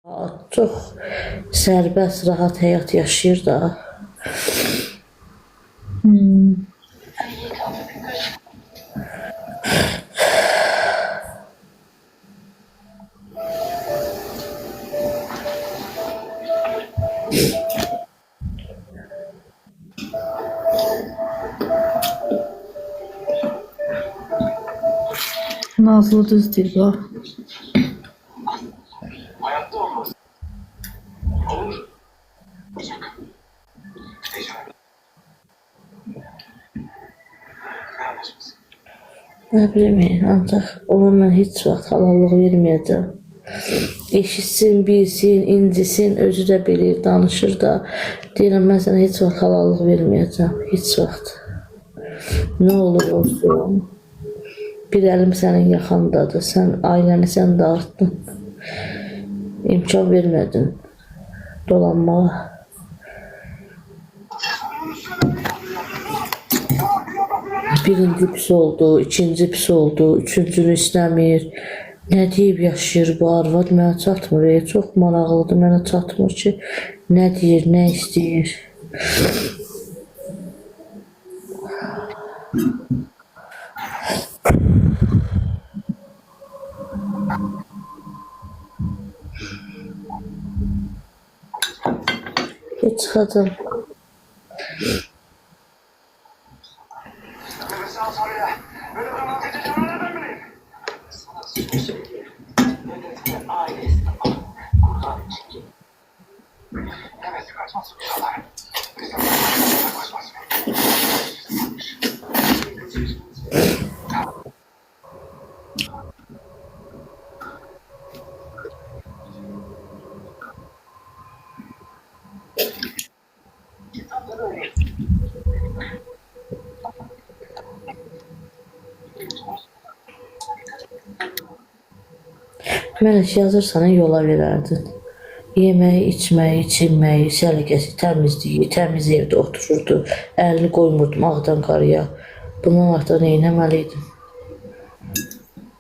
Çox sərbəst, rahat həyat yaşayır da. Nazlı düz değil bu. Hayatta olmaz. Olur. Nə bileyim, ancaq ona mən heç vaxt halallıq verməyəcəm. Eşitsin, bilsin, incisin, özü də bilir, danışır da. Deyirəm, mən sənə heç vaxt halallıq verməyəcəm, heç vaxt. Nə olur olsun. Bir əlim sənin yaxandadır, sən ailəni sən dağıtdın. İmkan vermədin dolanmağa. Birinci pis oldu, ikinci pis oldu, üçüncünü istəmir. Nə deyib yaşayır bu arvad, mənə çatmır. Çox maraqlıdır, mənə çatmır ki, nə deyir, nə istəyir. Çıxacam. Mənə yazırsan, yola verərdin. Yeməyi, içməyi, içilməyi, səliqəsi, təmizliyi, təmiz evdə otururdu. Əlini qoymurdum ağdan qarıya. Bundan artıq nə etməliydim?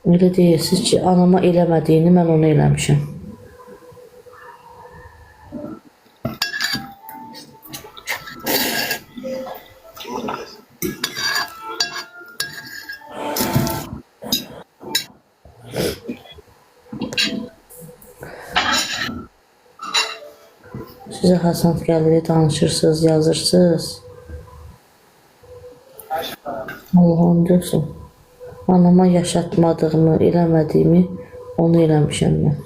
Öyle deyirsiniz ki, anama eləmədiyini mən onu eləmişəm. Sizə Hasan gəlir, danışırsınız, yazırsınız. Allah'ım diyorsun. Anama yaşatmadığımı, eləmədiyimi onu eləmişəm mən.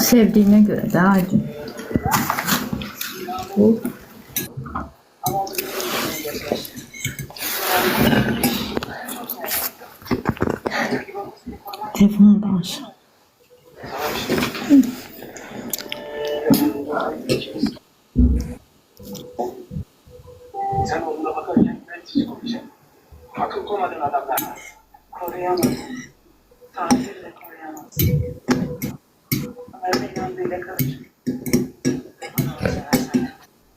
Sevdiğine göre de acı. Telefondan aşağı. Sen onunla bakarken ben sizi koruyacağım. Akıl koymadığın adamlar var. Koruyamaz. Tatilde koruyamaz. Ama inandığıyla karışır.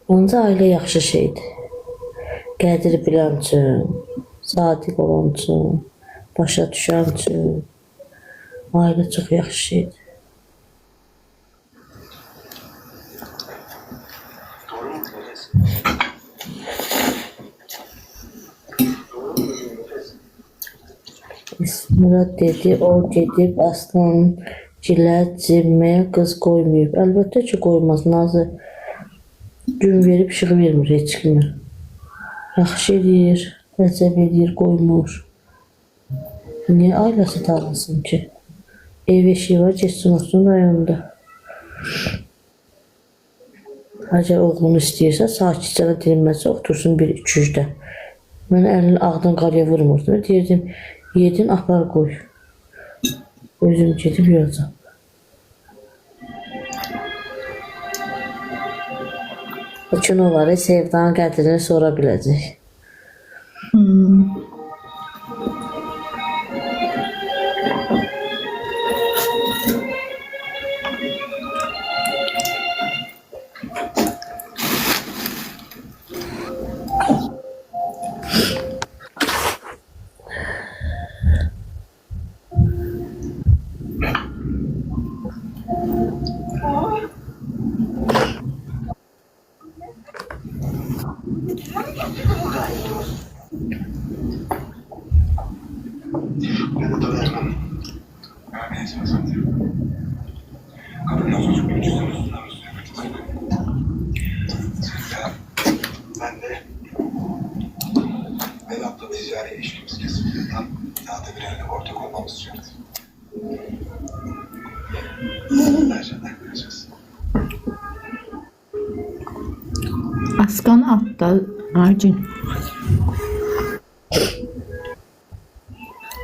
Onca ailə yaxşı şeydir. Qədir bilən üçün, sadiq olan üçün, başa düşən üçün. Ailə çox yaxşı şeydir. Doğru mu Nefes? Murad dedi, o gedib Aslan gilə cimməyə qız qoymayıb. Əlbəttə ki, qoymaz. Nazı gün verib işığı vermir heç kimi. Yaxşı edir, əcəb edir, qoymur. Niyə ailəsi dağılsın ki? Ev eşiği var, geçsin olsun rayonda. Əgər oğlunu istəyirsə, sakitcə dirilməsə, otursun bir üçücdə. Mən əlini ağdan qarıya vurmurdum. Deyirdim, yedin, apar qoy. Özüm gedib yiyəcəm. O kinoları sevdanın qədrini sonra biləcək. Ben de tanıyorum. Neyse zaten. Kadından çocuk bir cüzdan üstünden ben de Vedat'la ticari ilişkimiz kesildiğinden daha da bir yerine ortak olmamız istiyoruz. Nereden vereceğiz? Askan atda Acun.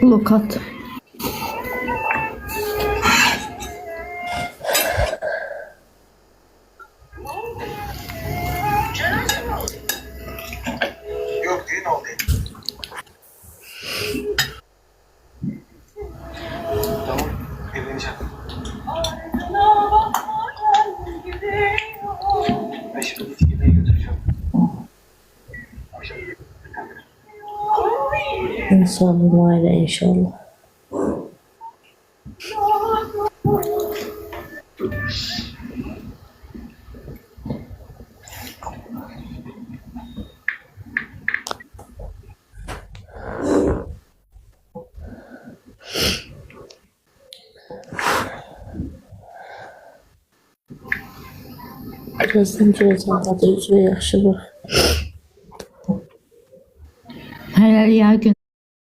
Lokat. Yok düğün oldu. Tamam, evleneceğim. Ben şimdi yemeğe götüreceğim. Akşam İnşallah aile inşallah. Birazdan geleceğim. Hadi üzere yaxşı bax. Hələ yəqin